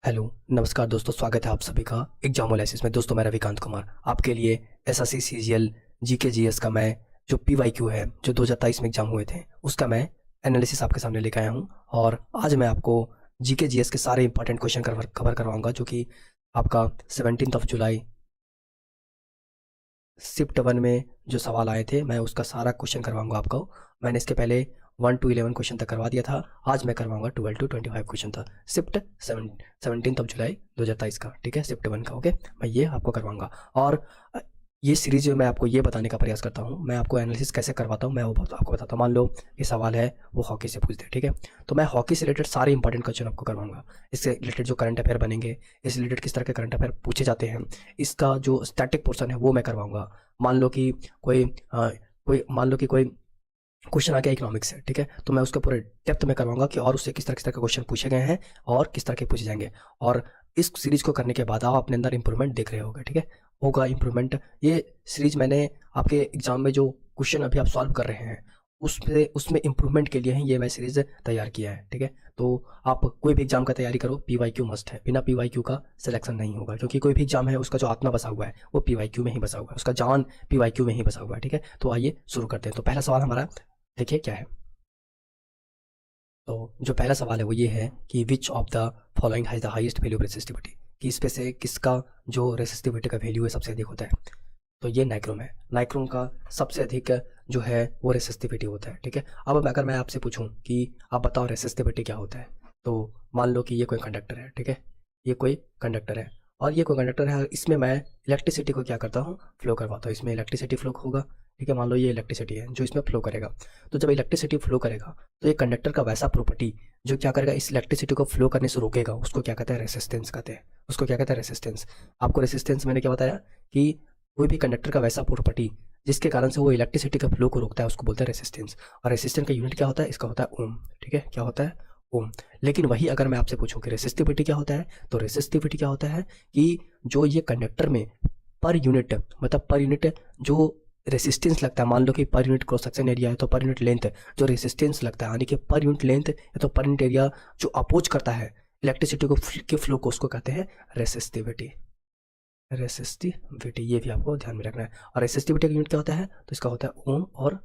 Hello, नमस्कार दोस्तों, स्वागत है आप सभी का एग्जाम ओलैसिस में। दोस्तों मैं रविकांत कुमार आपके लिए एसएससी सीजीएल जीके जीएस का मैं जो पीवाईक्यू है जो 2023 में एग्जाम हुए थे उसका मैं एनालिसिस आपके सामने लेकर आया हूं। और आज मैं आपको जीके जीएस के सारे इंपॉर्टेंट क्वेश्चन कवर करवाऊंगा जो कि आपका 17 जुलाई शिफ्ट 1 में जो सवाल आए थे मैं उसका सारा क्वेश्चन करवाऊंगा आपको। मैंने इसके पहले 1 to 11 क्वेश्चन तक करवा दिया था। आज मैं करवाऊंगा 12 to 25 क्वेश्चन था शिफ्ट 17 जुलाई 2023 का। ठीक है, शिफ्ट 1 का। ओके, मैं ये आपको करवाऊंगा। और ये सीरीज में मैं आपको ये बताने का प्रयास करता हूँ, मैं आपको एनालिसिस कैसे करवाता हूँ मैं वो आपको बताता हूँ। मान लो ये सवाल है वो हॉकी से पूछते हैं, ठीक है, तो मैं हॉकी से रिलेटेड सारे इंपॉर्टेंट क्वेश्चन आपको करवाऊंगा। इससे रिलेटेड जो करंट अफेयर बनेंगे, इससे रिलेटेड किस तरह के करंट अफेयर पूछे जाते हैं, इसका जो स्टैटिक पोर्शन है वो मैं करवाऊंगा। मान लो कि कोई क्वेश्चन आ गया इकोनॉमिक्स से, ठीक है, तो मैं उसके पूरे डेप्थ में करवाऊंगा कि और उससे किस तरह के क्वेश्चन पूछे गए हैं और किस तरह के पूछे जाएंगे। और इस सीरीज को करने के बाद आप अपने अंदर इंप्रूवमेंट देख रहे होगे, ठीक है, होगा इंप्रूवमेंट। ये सीरीज मैंने आपके एग्जाम में जो क्वेश्चन अभी आप सॉल्व कर रहे हैं उसमें इंप्रूवमेंट के लिए ही ये मैं सीरीज तैयार किया है, ठीक है। तो आप कोई भी एग्जाम का तैयारी करो, पीवाईक्यू मस्ट है, बिना पीवाईक्यू का सिलेक्शन नहीं होगा, क्योंकि कोई भी एग्जाम है उसका जो आत्मा बसा हुआ है वो पीवाईक्यू में ही बसा हुआ है, उसका जान पीवाईक्यू में ही बसा हुआ है, ठीक है। तो आइए शुरू करते हैं। तो पहला सवाल हमारा देखिए क्या है। तो जो पहला सवाल है वो ये है कि which of the following has the highest value of resistivity, कि इसमें से किसका जो रेसिस्टिविटी का वैल्यू है सबसे अधिक होता है। तो ये नाइक्रोम है। नाइक्रोम का सबसे अधिक जो है वो रेसिस्टिविटी होता है, ठीक है। अब अगर मैं आपसे पूछूं कि आप बताओ रेसिस्टिविटी क्या होता है, तो मान लो कि ये कोई कंडक्टर है, ठीक है, ये कोई कंडक्टर है और ये कोई कंडक्टर है, इसमें मैं इलेक्ट्रिसिटी को क्या करता हूँ, फ्लो करवाता हूँ। इसमें इलेक्ट्रिसिटी फ्लो होगा, ठीक है, मान लो ये इलेक्ट्रिसिटी है जो इसमें फ्लो करेगा। तो जब इलेक्ट्रिसिटी फ्लो करेगा तो ये कंडक्टर का वैसा प्रॉपर्टी जो क्या करेगा, इस इलेक्ट्रिसिटी को फ्लो करने से रोकेगा, उसको क्या कहते हैं, रेसिस्टेंस कहते हैं। उसको क्या कहते हैं, रेसिस्टेंस। आपको रेसिस्टेंस मैंने क्या बताया कि कोई भी कंडक्टर का वैसा प्रॉपर्टी जिसके कारण से वो इलेक्ट्रिसिटी का फ्लो को रोकता है उसको बोलते हैं रेसिस्टेंस। और रेसिस्टेंस का यूनिट क्या होता है, इसका होता है ओम, ठीक है, क्या होता है, ओम। लेकिन वही अगर मैं आपसे पूछूं कि रेसिस्टिविटी क्या होता है, तो रेसिस्टिविटी क्या होता है कि जो ये कंडक्टर में पर यूनिट, मतलब पर यूनिट जो रेसिस्टेंस लगता है, मान लो कि per unit cross section area है तो पर यूनिट लेंथ जो रेसिस्टेंस लगता है, यानी कि पर यूनिट लेंथ या तो पर यूनिट एरिया जो अपोज करता है इलेक्ट्रिसिटी को के फ्लो को, उसको कहते हैं रेसिस्टिविटी। रेसिस्टिविटी ये भी आपको ध्यान में रखना है। और रेसिस्टिविटी का यूनिट क्या होता है, तो इसका होता है ओम और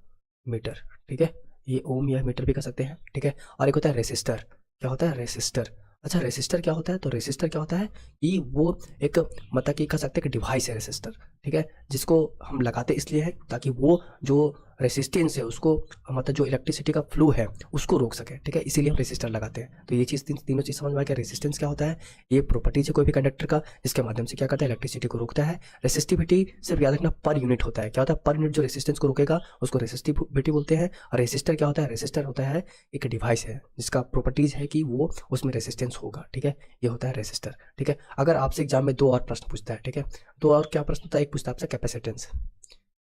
मीटर, ठीक है, ये ओम या मीटर भी कर सकते हैं, ठीक है। और एक होता है रेसिस्टर, क्या होता है, रेसिस्टर। अच्छा, रेसिस्टर क्या होता है, तो रेसिस्टर क्या होता है कि वो एक, मतलब कि कह सकते हैं कि डिवाइस है रेसिस्टर, ठीक है, जिसको हम लगाते इसलिए है ताकि वो जो रेसिस्टेंस है उसको, मतलब जो इलेक्ट्रिसिटी का फ्लो है उसको रोक सके, ठीक है, इसीलिए हम रेसिस्टर लगाते हैं। तो ये चीज़ तीनों चीज़ समझ में आ गया। रेसिस्टेंस क्या होता है, ये प्रॉपर्टीज है कोई भी कंडक्टर का जिसके माध्यम से क्या करता है, इलेक्ट्रिसिटी को रोकता है। रेसिस्टिविटी सिर्फ याद रखना पर यूनिट होता है, क्या होता है, पर यूनिट जो रेसिस्टेंस को रोकेगा उसको रेसिस्टिविटी बोलते हैं। और रेसिस्टर क्या होता है, रेसिस्टर होता है एक डिवाइस है जिसका प्रॉपर्टीज है कि वो उसमें रेसिस्टेंस होगा, ठीक है, ये होता है रेसिस्टर, ठीक है। अगर आपसे एग्जाम में दो और प्रश्न पूछता है, ठीक है, दो और क्या प्रश्न होता है, एक पूछता है आपसे कैपेसिटेंस,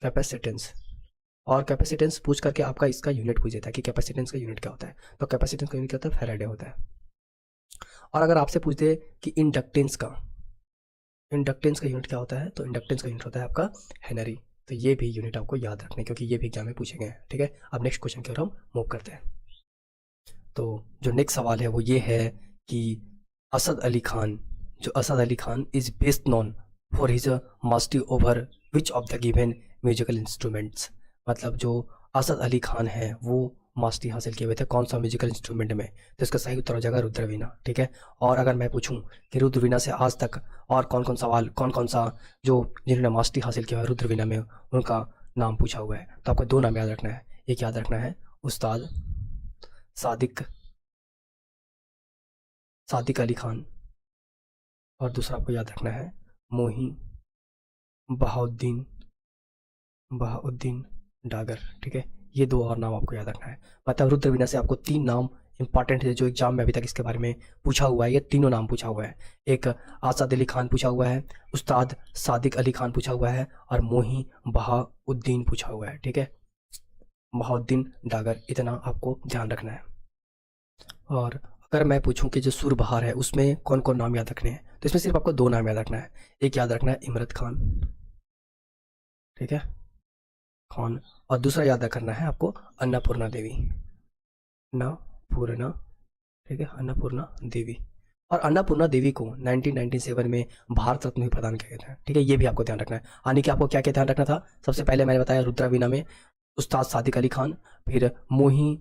कैपेसिटेंस, और कैपेसिटेंस पूछ करके आपका इसका यूनिट पूछ देता है कि कैपेसिटेंस का यूनिट क्या होता है, तो कैपेसिटेंस का यूनिट क्या होता है, फैराडे होता है। और अगर आपसे पूछ दे कि इंडक्टेंस का यूनिट क्या होता है, तो इंडक्टेंस का यूनिट होता है आपका हेनरी। तो ये भी यूनिट आपको याद रखने, क्योंकि ये भी एग्जाम में पूछे गए हैं, ठीक है। अब नेक्स्ट क्वेश्चन की ओर हम मूव करते हैं। तो जो नेक्स्ट सवाल है वो ये है कि असद अली खान, जो Asad Ali Khan is best known for his mastery over which of the given musical instruments, मतलब जो असद अली खान है वो मास्टरी हासिल किए हुए थे कौन सा म्यूजिकल इंस्ट्रूमेंट में, तो इसका सही उत्तर हो जाएगा रुद्रवीणा, ठीक है। और अगर मैं पूछूं कि रुद्रवीणा से आज तक और कौन कौन सा जो जिन्होंने मास्टरी हासिल किया है रुद्रवीणा में उनका नाम पूछा हुआ है, तो आपको दो नाम याद रखना है। एक याद रखना है उस्ताद सादिक सादिक अली खान, और दूसरा आपको याद रखना है मोही बहाउद्दीन बहाउद्दीन डागर, ठीक है। ये दो और नाम आपको याद रखना है। मतलब रुद्रवीणा से आपको तीन नाम इंपॉर्टेंट है जो एग्जाम में अभी तक इसके बारे में पूछा हुआ है, ये तीनों नाम पूछा हुआ है। एक आसाद अली खान पूछा हुआ है, उस्ताद सादिक अली खान पूछा हुआ है, और मोही बहाउद्दीन पूछा हुआ है, ठीक है, बहाउद्दीन डागर, इतना आपको ध्यान रखना है। और अगर मैं पूछूं कि जो सुरबहार है उसमें कौन कौन नाम याद रखने हैं, तो इसमें सिर्फ आपको दो नाम याद रखना है। एक याद रखना है इमरत खान, ठीक है, खान, और दूसरा याद रखना है आपको अन्नपूर्णा देवी, अन्नपूर्णा, ठीक है, अन्नपूर्णा देवी। और अन्नपूर्णा देवी को 1997 में भारत रत्न भी प्रदान किया गया था, ठीक है, ये भी आपको ध्यान रखना है। यानी कि आपको क्या क्या ध्यान रखना था, सबसे पहले मैंने बताया रुद्रा वीणा में उस्ताद सादिक अली खान, फिर मोही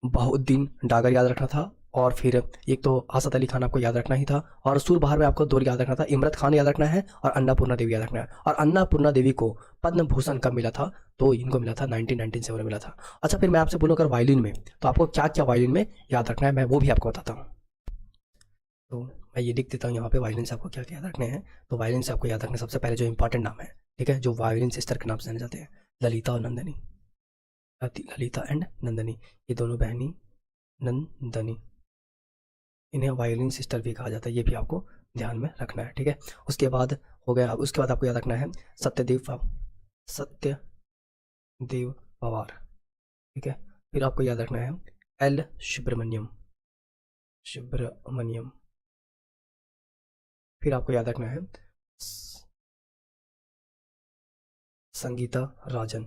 बहाउद्दीन डागर याद रखना था, और फिर एक तो असद अली खान आपको याद रखना ही था, और सुरबहार में आपको दो याद रखना था, इमरत खान याद रखना है और अन्नपूर्णा देवी याद रखना है। और अन्नपूर्णा देवी को पद्म भूषण कब मिला था, तो इनको मिला था 1997 में मिला था। अच्छा, फिर मैं आपसे बोलूँ अगर वायलिन में, तो आपको क्या क्या वायलिन में याद रखना है, मैं वो भी आपको बताता हूँ। तो मैं ये लिख देता हूँ यहाँ पे वायलिन से आपको क्या क्या याद रखने हैं। तो वायलिन से आपको याद रखना सबसे पहले जो इंपॉर्टेंट नाम है, ठीक है, जो वायलिन सिस्टर के नाम से जाने जाते हैं, ललिता और नंदनी। ललिता एंड नंदनी, ये दोनों बहनी नंदनी, इन्हें वायलिन सिस्टर भी कहा जाता है, ये भी आपको ध्यान में रखना है, ठीक है। उसके बाद हो गया, उसके बाद आपको याद रखना है सत्यदेव पवार, ठीक है। फिर आपको याद रखना है एल सुब्रमण्यम, फिर आपको याद रखना है संगीता राजन,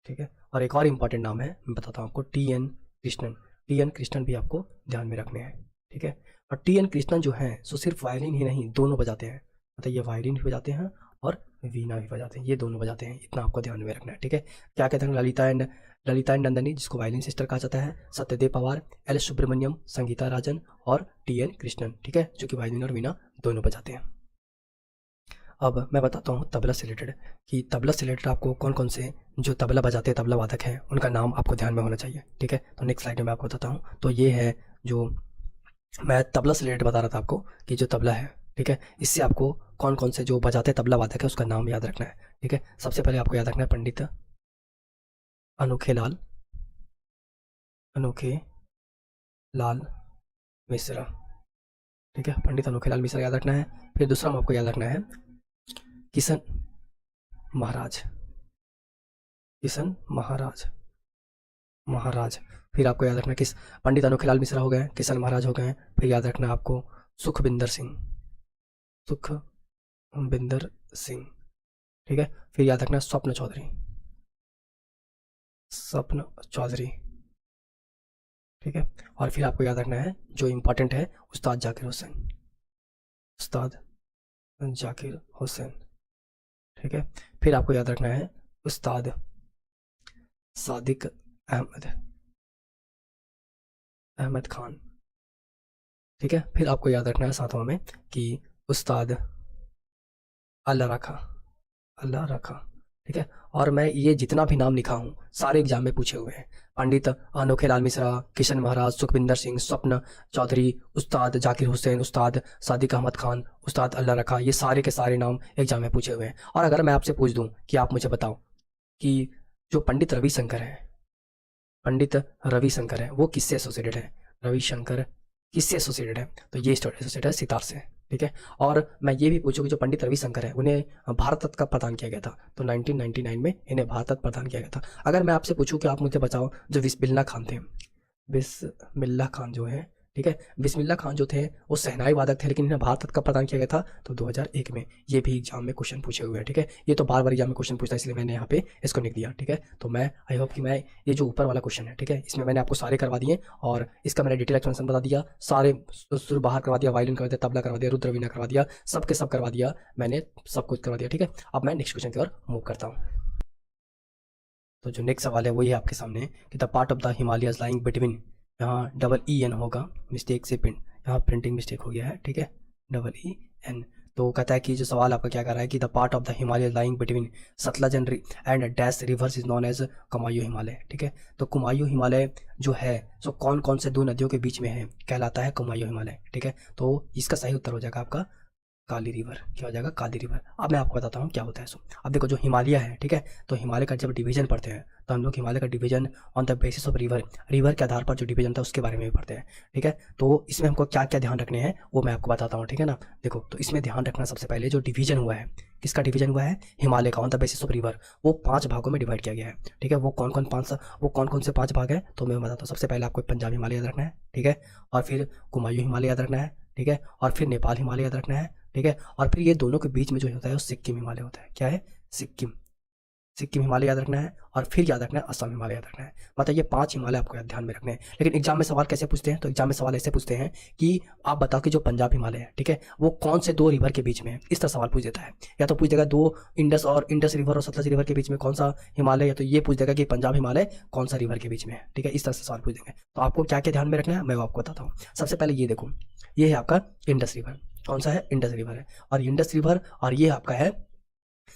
ठीक है। और एक और इम्पॉर्टेंट नाम है, मैं बताता हूँ आपको, टी.एन. कृष्णन। टी.एन. कृष्णन भी आपको ध्यान में रखने हैं, ठीक है। और टी.एन. कृष्णन जो हैं सो सिर्फ वायलिन ही नहीं, दोनों बजाते हैं, मतलब ये वायलिन भी बजाते हैं और वीणा भी बजाते हैं, ये दोनों बजाते हैं, इतना आपको ध्यान में रखना है, ठीक है। क्या कहते हैं, ललिता एंड नंदनी जिसको वायलिन सिस्टर कहा जाता है, सत्यदेव पवार, एल सुब्रमण्यम, संगीता राजन और टी.एन. कृष्णन, ठीक है, जो कि वायलिन और वीणा दोनों बजाते हैं। अब मैं बताता हूँ तबला से रिलेटेड, कि तबला से रिलेटेड आपको कौन कौन से जो तबला बजाते हैं, तबला वादक हैं, उनका नाम आपको ध्यान में होना चाहिए, ठीक है। तो नेक्स्ट स्लाइड में मैं आपको बताता हूँ। तो ये है जो मैं तबला से रिलेटेड बता रहा था आपको, कि जो तबला है, ठीक है, इससे आपको कौन कौन से जो बजाते हैं तबला वादक है उसका नाम याद रखना है, ठीक है। सबसे पहले आपको याद रखना है पंडित अनोखे लाल मिश्रा, ठीक है, पंडित अनोखे लाल मिश्रा याद रखना है। फिर दूसरा में आपको याद रखना है किशन महाराज। फिर आपको याद रखना किस पंडित अनोखे लाल मिश्रा हो गए, किशन महाराज हो गए। फिर याद रखना आपको सुखबिंदर सिंह, ठीक है। फिर याद रखना स्वप्न चौधरी, ठीक है। और फिर आपको याद रखना है जो इम्पोर्टेंट है, उस्ताद जाकिर हुसैन, ठीक है। फिर आपको याद रखना है उस्ताद सादिक अहमद खान, ठीक है। फिर आपको याद रखना है सातवां में कि उस्ताद अल्लाह रखा, ठीक है। और मैं ये जितना भी नाम लिखा हूँ सारे एग्जाम में पूछे हुए हैं, पंडित अनोखे लाल मिश्रा, किशन महाराज, सुखविंदर सिंह, स्वप्न चौधरी, उस्ताद जाकिर हुसैन, उस्ताद सादिक अहमद खान, उस्ताद अल्लाह रखा, ये सारे के सारे नाम एग्जाम में पूछे हुए हैं। और अगर मैं आपसे पूछ दूं कि आप मुझे बताओ कि जो पंडित रविशंकर है वो किससे एसोसिएटेड है, रविशंकर किससे एसोसिएटेड है, तो ये एसोसिएटेड है सितार से, ठीक है। और मैं ये भी पूछूँ कि जो पंडित रविशंकर है उन्हें भारत रत्न कब प्रदान किया गया था, तो 1999 में इन्हें भारत रत्न प्रदान किया गया था। अगर मैं आपसे पूछूँ कि आप मुझे बताओ जो बिस्मिल्लाह खान थे, बिस्मिल्लाह खान जो है, ठीक है, बिस्मिल्लाह खान जो थे वो सहनाई वादक थे, लेकिन इन्हें भारत रत्न कब प्रदान किया गया था, तो 2001 में। ये भी एग्जाम में क्वेश्चन पूछे हुए हैं, ठीक है। ये तो बार बार एग्जाम में क्वेश्चन पूछता है, इसलिए मैंने यहाँ पे इसको लिख दिया, ठीक है। तो मैं आई होप कि मैं ये जो ऊपर वाला क्वेश्चन है, ठीक है, इसमें मैंने आपको सारे करवा दिए और इसका मैंने डिटेल एक्सप्लेनेशन बता दिया, सारे सुर बाहर करवा दिया, वायलिन करवा दिया, तबला करवा दिया, रुद्र वीणा करवा दिया, सब के सब करवा दिया, मैंने सब कुछ करवा दिया, ठीक है। अब मैं नेक्स्ट क्वेश्चन की ओर मूव करता हूँ। तो जो नेक्स्ट सवाल है वही है आपके सामने, कि the part of the Himalayas lying between, यहाँ EN होगा, मिस्टेक से यहाँ प्रिंटिंग मिस्टेक हो गया है, ठीक है, EN। तो कहता है कि जो सवाल आपका क्या कर रहा है कि the part of the Himalaya lying between Sutlej and dash rivers is known as Kumaon Himalaya, ठीक है। तो कुमायूं हिमालय जो है सो कौन कौन से दो नदियों के बीच में है, कहलाता है कुमायूं हिमालय, ठीक है। तो इसका सही उत्तर हो जाएगा आपका काली रिवर, क्या हो जाएगा, काली रिवर। अब मैं आपको बताता हूँ क्या होता है सो। अब देखो जो हिमालय है, ठीक है, तो हिमालय का जब डिवीजन पढ़ते हैं तो हम लोग हिमालय का division on the basis of river के आधार पर जो डिवीजन था उसके बारे में भी पढ़ते हैं, ठीक है। तो इसमें हमको क्या क्या ध्यान रखने हैं वो मैं आपको बताता हूँ, ठीक है ना। देखो तो इसमें ध्यान रखना सबसे पहले जो डिवीजन हुआ है, किसका डिवीजन हुआ है, हिमालय का on the basis of river, वो 5 भागों में डिवाइड किया गया है, ठीक है। वो कौन कौन से 5 भाग है तो मैं बताता हूँ। सबसे पहले आपको पंजाब हिमालय याद रखना है, ठीक है, और फिर कुमायूं हिमालय याद रखना है, ठीक है, और फिर नेपाल हिमालय याद रखना है, ठीक है, और फिर ये दोनों के बीच में जो होता है वो सिक्किम हिमालय होता है, क्या है, सिक्किम, सिक्किम हिमालय याद रखना है, और फिर याद रखना है असम हिमालय याद रखना है। मतलब ये 5 हिमालय आपको ध्यान में रखने हैं। लेकिन एग्जाम में सवाल कैसे पूछते हैं, तो एग्जाम में सवाल ऐसे पूछते हैं कि आप बताओ कि जो पंजाब हिमालय है, ठीक है, वो कौन से 2 रिवर के बीच में है। इस तरह सवाल पूछ देता है। या तो पूछ देगा 2 इंडस रिवर और सतलज रिवर के बीच में कौन सा हिमालय, या तो ये पूछ देगा कि पंजाब हिमालय कौन सा रिवर के बीच में है, ठीक है। इस तरह से सवाल पूछ देंगे। तो आपको क्या क्या ध्यान में रखना है मैं वो आपको बताता हूँ। सबसे पहले ये देखो, ये है आपका इंडस रिवर। कौन सा है, इंडस रिवर है। और इंडस रिवर, और ये आपका है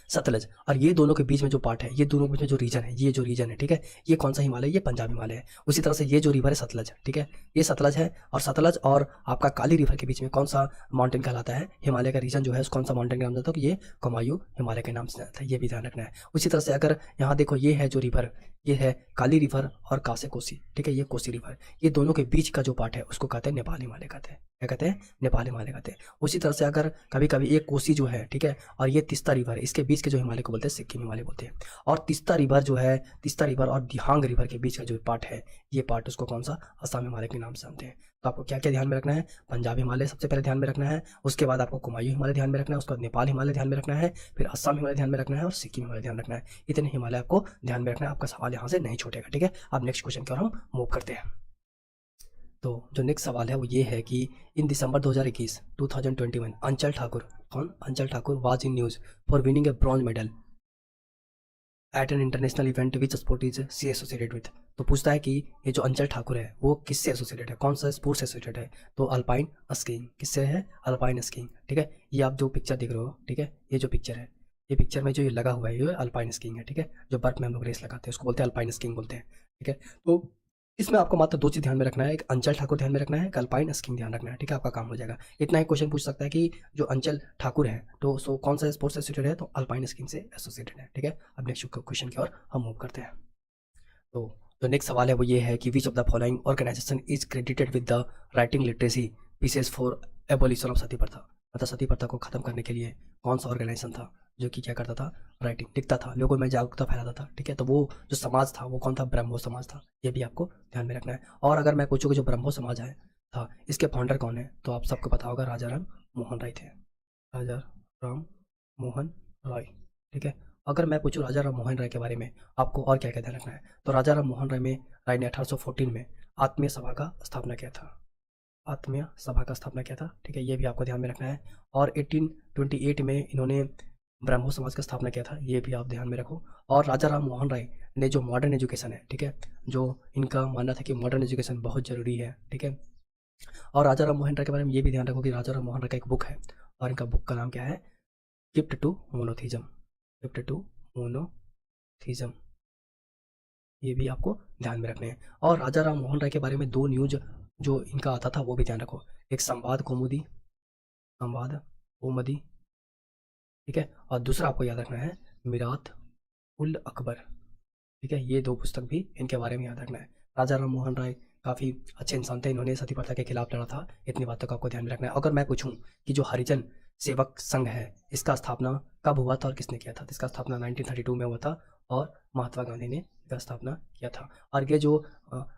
सतलज। और ये दोनों के बीच में जो पार्ट है, ये दोनों के बीच में जो रीजन है, ये जो रीजन है, ठीक है, ये कौन सा हिमालय, ये पंजाब हिमालय है। उसी तरह से ये जो रिवर है सतलज, ठीक है, ये सतलज है। और सतलज और आपका काली रिवर के बीच में कौन सा माउंटेन कहलाता है, हिमालय का रीजन जो है कौन सा माउंटेन का नाम जाता है, तो ये कुमायूं हिमालय के नाम से जाता है। ये भी ध्यान रखना है। उसी तरह से अगर यहाँ देखो, ये है जो रिवर, ये है काली रिवर और कासे कोसी, ठीक है, ये कोसी रिवर। ये दोनों के बीच का जो पार्ट है उसको कहते हैं नेपाल हिमालय कहते हैं। क्या कहते हैं, नेपाल हिमालय कहते हैं। उसी तरह से अगर कभी कभी एक कोसी जो है, ठीक है, और ये तीस्ता रिवर है, इसके बीच के जो हिमालय को बोलते हैं सिक्किम हिमालय बोलते हैं। और तीस्ता रिवर जो है, तीस्ता रिवर और दिहांग रिवर के बीच का जो पार्ट है, ये पार्ट उसको कौन सा, असम हिमालय के नाम से जानते हैं। तो आपको क्या क्या ध्यान में रखना है, पंजाब हिमालय सबसे पहले ध्यान में रखना है, उसके बाद आपको कुमायूं हिमालय ध्यान में रखना है, उसके बाद नेपाल हिमालय ध्यान में रखना है, फिर असम हिमालय ध्यान में रखना है, और सिक्किम हिमालय ध्यान रखना है। इतने हिमालय आपको ध्यान में रखना है। आपका सवाल यहाँ से नहीं छूटेगा, ठीक है। अब नेक्स्ट क्वेश्चन की ओर हम मूव करते हैं। तो जो नेक्स्ट सवाल है वो ये है कि इन दिसंबर 2021 अंचल ठाकुर, कौन, Anchal Thakur was in news for winning a bronze medal at an international event which sport is she associated with. तो पूछता है कि ये जो अंचल ठाकुर है वो किससे एसोसिएटेड है, कौन सा स्पोर्ट से एसोसिएटेड है। तो अल्पाइन स्कीइंग, किससे है, अल्पाइन स्कीइंग, ठीक है। ये आप जो पिक्चर देख रहे हो, ठीक है, ये जो पिक्चर है, ये पिक्चर में जो ये लगा हुआ है ये अल्पाइन स्कीइंग है, ठीक है। जो बर्फ में हम लोग रेस लगाते हैं उसको बोलते हैं अल्पाइन स्कीइंग बोलते हैं, ठीक है। तो इसमें आपको मात्र 2 चीज़ ध्यान में रखना है, एक अंचल ठाकुर ध्यान में रखना है, एक अल्पाइन स्कीइंग ध्यान रखना है, ठीक है। आपका काम हो जाएगा। इतना ही क्वेश्चन पूछ सकता है कि जो अंचल ठाकुर है तो सो कौन सा स्पोर्ट्स से एसोसिएटेड है, तो अल्पाइन स्कीइंग से एसोसिएटेड है, ठीक है। अब नेक्स्ट क्वेश्चन की ओर हम मूव करते हैं। तो जो नेक्स्ट सवाल है वो ये है कि which of the following organisation is credited with the writing literacy pieces for abolition of sati प्रथा। मतलब सती प्रथा को खत्म करने के लिए कौन सा ऑर्गेनाइजेशन था जो कि क्या करता था, राइटिंग लिखता था, लोगों में जागरूकता फैलाता था, ठीक है। तो वो जो समाज था वो कौन था, ब्रह्मो समाज था। ये भी आपको ध्यान में रखना है। और अगर मैं पूछूँ कि जो ब्रह्मो समाज है था इसके फाउंडर कौन है, तो आप सबको पता होगा राजा राम मोहन राय थे, राजा राम मोहन राय, ठीक है। अगर मैं पूछूँ राजा राम मोहन राय के बारे में आपको और क्या क्या ध्यान रखना है, तो राजा राम मोहन राय ने 1814 में आत्मीय सभा का स्थापना किया था, आत्मीय सभा का स्थापना किया था, ठीक है। ये भी आपको ध्यान में रखना है। और 1828 में इन्होंने ब्रह्मो समाज का स्थापना किया था, ये भी आप ध्यान में रखो। और राजा राम मोहन राय ने जो मॉडर्न एजुकेशन है, ठीक है, जो इनका मानना था कि मॉडर्न एजुकेशन बहुत ज़रूरी है, ठीक है। और राजा राम मोहन राय के बारे में ये भी ध्यान रखो कि राजा राम मोहन राय का एक बुक है, और इनका बुक का नाम क्या है, gift to monotheism, gift to monotheism. ये भी आपको ध्यान में रखने हैं। और राजा राम मोहन राय के बारे में 2 न्यूज जो इनका आता था वो भी ध्यान रखो, एक संवाद कौमुदी, संवाद कौमुदी, ठीक है। और दूसरा आपको याद रखना है मिरात उल अकबर, ठीक है। ये 2 पुस्तक भी इनके बारे में याद रखना है। राजा राम मोहन राय काफ़ी अच्छे इंसान थे, इन्होंने सती प्रथा के खिलाफ लड़ा था। इतनी बातों का आपको ध्यान में रखना है। अगर मैं पूछूं कि जो हरिजन सेवक संघ है इसका स्थापना कब हुआ था और किसने किया था, तो इसका स्थापना 1932 में हुआ था और महात्मा गांधी ने इसका स्थापना किया था। और ये जो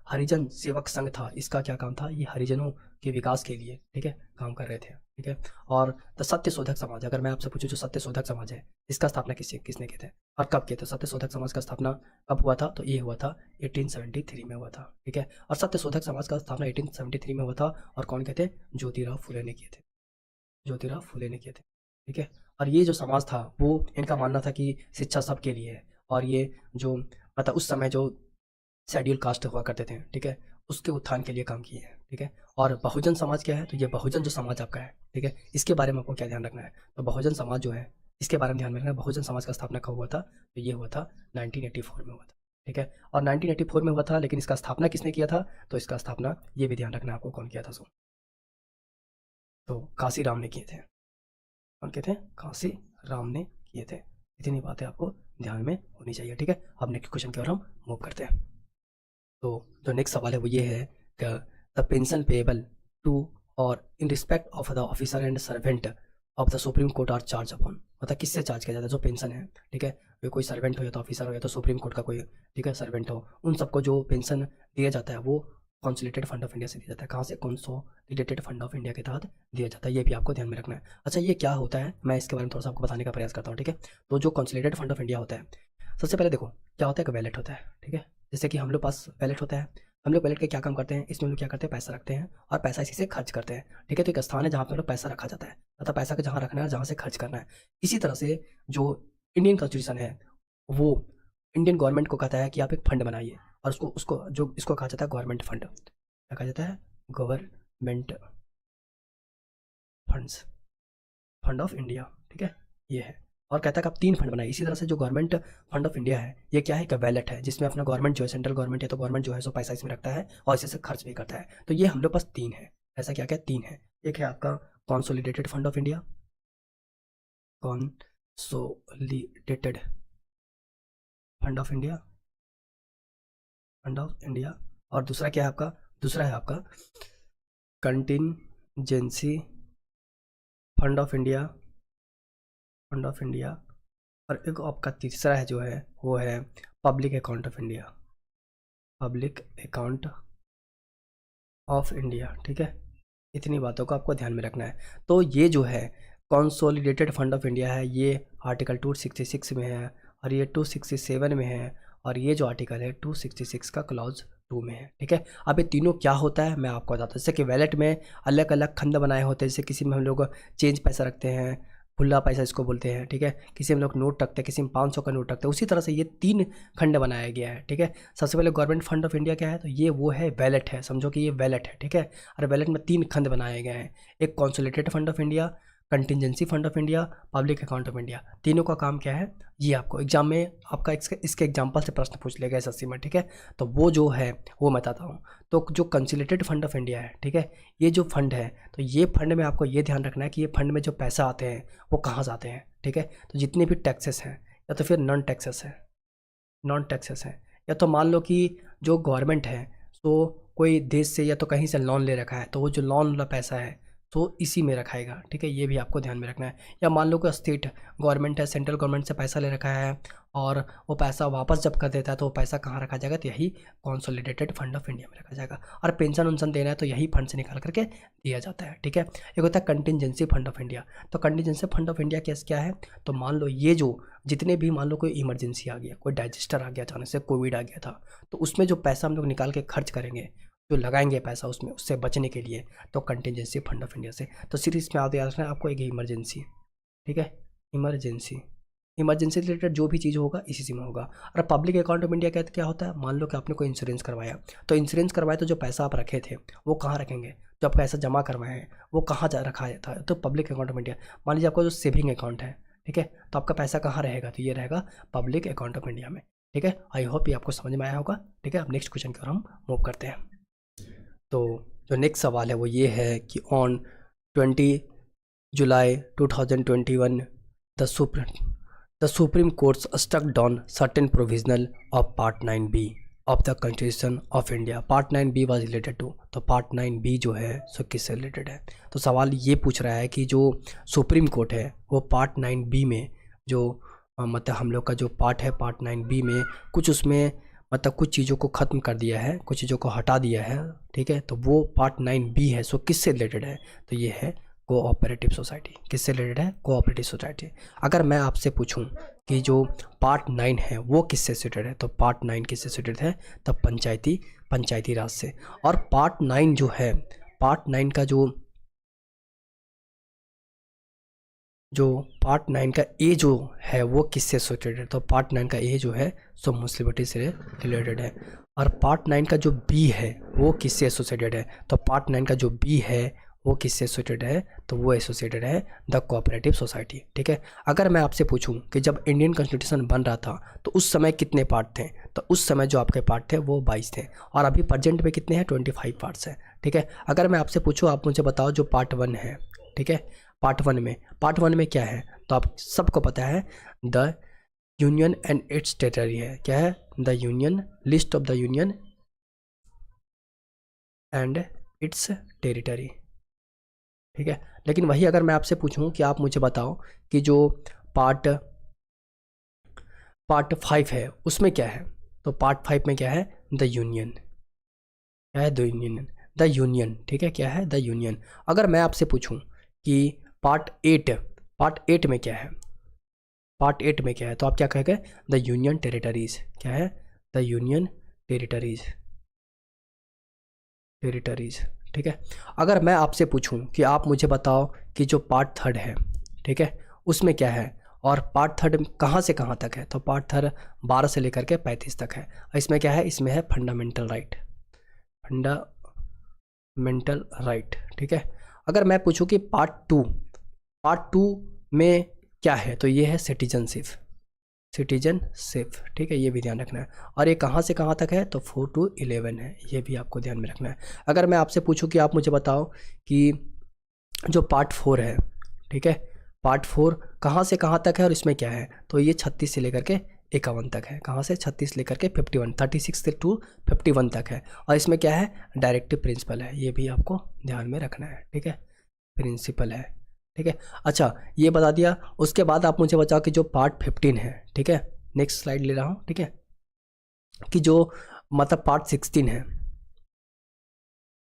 हरिजन सेवक संघ था इसका क्या काम था, ये हरिजनों के विकास के लिए, ठीक है, काम कर रहे थे, ठीक है। और द सत्य शोधक समाज, अगर मैं आपसे पूछूं जो सत्य शोधक समाज है इसका स्थापना किसने किए थे और कब किए थे। सत्य शोधक समाज का स्थापना कब हुआ था, तो ये हुआ था 1873 में हुआ था, ठीक है। और सत्य शोधक समाज का स्थापना 1873 में हुआ था और कौन किए थे, ज्योतिराव फुले ने किए थे, ज्योतिराव फुले ने किए थे, ठीक है। और ये जो समाज था वो इनका मानना था कि शिक्षा सबके लिए है, और ये जो मतलब उस समय जो शेड्यूल कास्ट हुआ करते थे, ठीक है, उसके उत्थान के लिए काम किए हैं, ठीक है। और बहुजन समाज क्या है, तो ये बहुजन जो समाज आपका है, ठीक है, इसके बारे में आपको क्या ध्यान रखना है, तो बहुजन समाज जो है इसके बारे में ध्यान रखना है। बहुजन समाज का स्थापना कब हुआ था, तो ये हुआ था 1984 में हुआ था, ठीक है। और 1984 में हुआ था, लेकिन इसका स्थापना किसने किया था, तो इसका स्थापना ये भी ध्यान रखना आपको कौन किया था, तो काशी राम ने किए थे। कौन किए थे, काशी राम ने किए थे। इतनी बातें आपको ध्यान में होनी चाहिए, ठीक है। अब नेक्स्ट क्वेश्चन की ओर हम मूव करते हैं। तो जो नेक्स्ट सवाल है वो ये है कि द पेंशन पेएबल टू और in respect of the officer and servant of the Supreme Court are charge upon, मतलब किससे चार्ज किया जाता है जो पेंशन है, ठीक है। वे कोई सर्वेंट हो या तो ऑफिसर हो या तो सुप्रीम कोर्ट का कोई, ठीक है, सर्वेंट हो, उन सबको जो पेंशन दिया जाता है वो कॉन्सोलिडेटेड फंड ऑफ इंडिया से दिया जाता है। कहाँ से, कॉन्सोलिडेटेड फंड ऑफ इंडिया के तहत दिया जाता है। ये भी आपको ध्यान में रखना है। अच्छा, ये क्या होता है, मैं इसके बारे में थोड़ा सा आपको बताने का प्रयास करता हूँ, ठीक है। तो जो कॉन्सोलिडेटेड फंड ऑफ इंडिया होता है, सबसे पहले देखो क्या होता है कि वैलेट होता है, ठीक है। जैसे कि हम लोग पास वैलेट होता है, हम लोग वैलेट के क्या काम करते हैं, इसमें हम लोग क्या करते हैं, पैसा रखते हैं और पैसा इसी से खर्च करते हैं, ठीक है। तो एक स्थान है जहाँ पे हम लोग पैसा रखा जाता है, अतः पैसा को जहाँ रखना है, जहाँ से खर्च करना है। इसी तरह से जो इंडियन कॉन्स्टिट्यूशन है वो इंडियन गवर्नमेंट को कहता है कि आप एक फंड बनाइए, और उसको उसको जो इसको कहा जाता है गवर्नमेंट फंड, क्या कहा जाता है, government funds, fund of India, ठीक है, ये है। और कहता है कि आप 3 फंड बनाइए। इसी तरह से जो गवर्नमेंट फंड ऑफ इंडिया है ये क्या है, एक वैलेट है जिसमें अपना गवर्नमेंट जो है, सेंट्रल गवर्नमेंट है तो गवर्नमेंट जो है सो पैसा इसमें रखता है और इसी से खर्च भी करता है। तो ये हम लोग पास 3 है, ऐसा क्या क्या 3 है। एक है आपका consolidated fund of India, consolidated fund of India, fund of India. और दूसरा क्या है आपका, दूसरा है आपका contingency fund of India, fund of India. और एक आपका तीसरा है जो है वो है public account of India, public account of India, ठीक है। इतनी बातों को आपको ध्यान में रखना है। तो ये जो है कंसोलिडेटेड फंड ऑफ इंडिया है ये आर्टिकल 266 में है, और ये 267 में है, और ये जो आर्टिकल है 266 का क्लॉज 2 में है, ठीक है। अब ये तीनों क्या होता है मैं आपको बताता हूँ। जैसे कि वैलेट में अलग अलग खंड बनाए होते हैं, जैसे किसी में हम लोग चेंज पैसा रखते हैं, खुला पैसा इसको बोलते हैं, ठीक है। किसी में लोग नोट रखते हैं, किसी में 500 का नोट रखते हैं। उसी तरह से ये 3 खंड बनाया गया है, ठीक है। सबसे पहले गवर्नमेंट फंड ऑफ इंडिया क्या है, तो ये वो है वैलेट है, समझो कि ये वैलेट है, ठीक है। और वैलेट में 3 खंड बनाए गए हैं, एक consolidated fund of India, contingency fund of India, public account of India. तीनों का काम क्या है, ये आपको एग्जाम में आपका इसके एग्जाम्पल से प्रश्न पूछ लेगा एसएससी में, ठीक है। तो वो जो है वो मैं बताता हूँ। तो जो कंसोलिडेटेड फंड ऑफ इंडिया है, ठीक है, ये जो फंड है, तो ये फंड में आपको ये ध्यान रखना है कि ये फंड में जो पैसा आते हैं वो कहाँ से आते हैं, ठीक है। तो जितने भी टैक्सेस हैं या तो फिर नॉन टैक्सेस हैं, नॉन टैक्सेस हैं, या तो मान लो कि जो गवर्नमेंट है तो कोई देश से या तो कहीं से लोन ले रखा है, तो वो जो लोन वाला पैसा है तो इसी में रखाएगा, ठीक है। ये भी आपको ध्यान में रखना है। या मान लो कि स्टेट गवर्नमेंट है, सेंट्रल गवर्नमेंट से पैसा ले रखा है और वो पैसा वापस जब कर देता है तो वो पैसा कहाँ रखा जाएगा, तो यही कॉन्सोलिडेटेड फंड ऑफ इंडिया में रखा जाएगा। और पेंशन उनसन देना है तो यही फंड से निकाल करके दिया जाता है, ठीक है। एक होता है कंटिजेंसी फंड ऑफ इंडिया। तो contingency fund of India case क्या है, तो मान लो ये जो जितने भी, मान लो कोई इमरजेंसी आ गया, कोई डाइजेस्टर आ गया, अचानक से कोविड आ गया था, तो उसमें जो पैसा हम लोग निकाल के खर्च करेंगे, जो लगाएंगे पैसा उसमें, उससे बचने के लिए, तो कंटिजेंसी फंड ऑफ इंडिया से। तो सीरीज में याद रखना है आपको एक इमरजेंसी, ठीक है, इमरजेंसी, इमरजेंसी रिलेटेड जो भी चीज़ होगा इसी में होगा। और पब्लिक अकाउंट ऑफ इंडिया क्या होता है, मान लो कि आपने कोई इंश्योरेंस करवाया, तो इंश्योरेंस करवाया तो जो पैसा आप रखे थे वो कहाँ रखेंगे, जो आप पैसा जमा करवाए हैं वो कहाँ जा रखा था, तो पब्लिक अकाउंट ऑफ इंडिया। मान लीजिए आपका जो सेविंग अकाउंट है, ठीक है, तो आपका पैसा कहाँ रहेगा, तो ये रहेगा पब्लिक अकाउंट ऑफ इंडिया में, ठीक है। आई होप ये आपको समझ में आया होगा, ठीक है। अब नेक्स्ट क्वेश्चन की ओर हम मूव करते हैं। तो जो नेक्स्ट सवाल है वो ये है कि on 20 July 2021 the Supreme Court's stuck down certain provisional of part 9B of the Constitution of India. Part 9B was related to, तो पार्ट 9B जो है सो किससे रिलेटेड है। तो सवाल ये पूछ रहा है कि जो सुप्रीम कोर्ट है वो पार्ट 9B में जो मतलब हम लोग का जो पार्ट है पार्ट 9B में कुछ उसमें मतलब कुछ चीज़ों को ख़त्म कर दिया है, कुछ चीज़ों को हटा दिया है, ठीक है। तो वो पार्ट 9B है, सो किससे रिलेटेड है, तो ये है कोऑपरेटिव सोसाइटी। किससे रिलेटेड है, कोऑपरेटिव सोसाइटी। अगर मैं आपसे पूछूं कि जो पार्ट 9 है वो किससे रिलेटेड है, तो पार्ट 9 किससे रिलेटेड है, तो पंचायती राज से। और पार्ट 9 जो है, पार्ट 9 का जो पार्ट 9 का ए जो है वो किससे एसोसिएटेड है, तो पार्ट 9 का ए जो है सो मुस्लिमिटी से रिलेटेड है। और पार्ट 9 का जो बी है वो किससे एसोसिएटेड है, तो पार्ट 9 का जो बी है वो किससे एसोसिएटेड है, तो वो एसोसिएटेड है द कोऑपरेटिव सोसाइटी, ठीक है। अगर मैं आपसे पूछूं कि जब इंडियन कॉन्स्टिट्यूशन बन रहा था तो उस समय कितने पार्ट थे, तो उस समय जो आपके पार्ट थे वो 22 थे, और अभी प्रेजेंट में कितने हैं, 25 पार्ट्स हैं, ठीक है। अगर मैं आपसे पूछूं, आप मुझे बताओ जो पार्ट 1 है, ठीक है, पार्ट वन में क्या है, तो आप सबको पता है the union and it's territory है। क्या है, the union, list of the union and it's territory, ठीक है। लेकिन वही अगर मैं आपसे पूछूं कि आप मुझे बताओ कि जो पार्ट 5 है उसमें क्या है, तो पार्ट 5 में क्या है, द यूनियन। क्या है, द यूनियन, ठीक है, क्या है, द यूनियन। अगर मैं आपसे पूछूं कि पार्ट 8 में क्या है, पार्ट 8 में क्या है, तो आप क्या कहेंगे, द यूनियन टेरिटरीज। क्या है, द यूनियन टेरिटरीज, टेरिटरीज। ठीक है। अगर मैं आपसे पूछूं कि आप मुझे बताओ कि जो पार्ट 3 है, ठीक है, उसमें क्या है, और पार्ट 3 कहाँ से कहाँ तक है, तो पार्ट 3 12 से लेकर के 35 तक है। और इसमें क्या है, इसमें है फंडामेंटल राइट, फंडामेंटल राइट। ठीक है। अगर मैं पूछूं कि पार्ट 2 में क्या है, तो ये है सिटीजनशिप, सिटीजनशिप। ठीक है, ये भी ध्यान रखना है। और ये कहाँ से कहाँ तक है, तो 4 to 11 है, ये भी आपको ध्यान में रखना है। अगर मैं आपसे पूछूं कि आप मुझे बताओ कि जो पार्ट 4 है, ठीक है, पार्ट 4 कहाँ से कहाँ तक है और इसमें क्या है, तो ये 36 से लेकर के 51 तक है। कहाँ से, 36 लेकर के 51, 36 से टू 51 तक है। और इसमें क्या है, डायरेक्टिव प्रिंसिपल है, ये भी आपको ध्यान में रखना है। ठीक है, प्रिंसिपल है। ठीक है। अच्छा, ये बता दिया। उसके बाद आप मुझे बताओ कि जो पार्ट 15 है, ठीक है, नेक्स्ट स्लाइड ले रहा हूँ, ठीक है, कि जो मतलब पार्ट 16 है,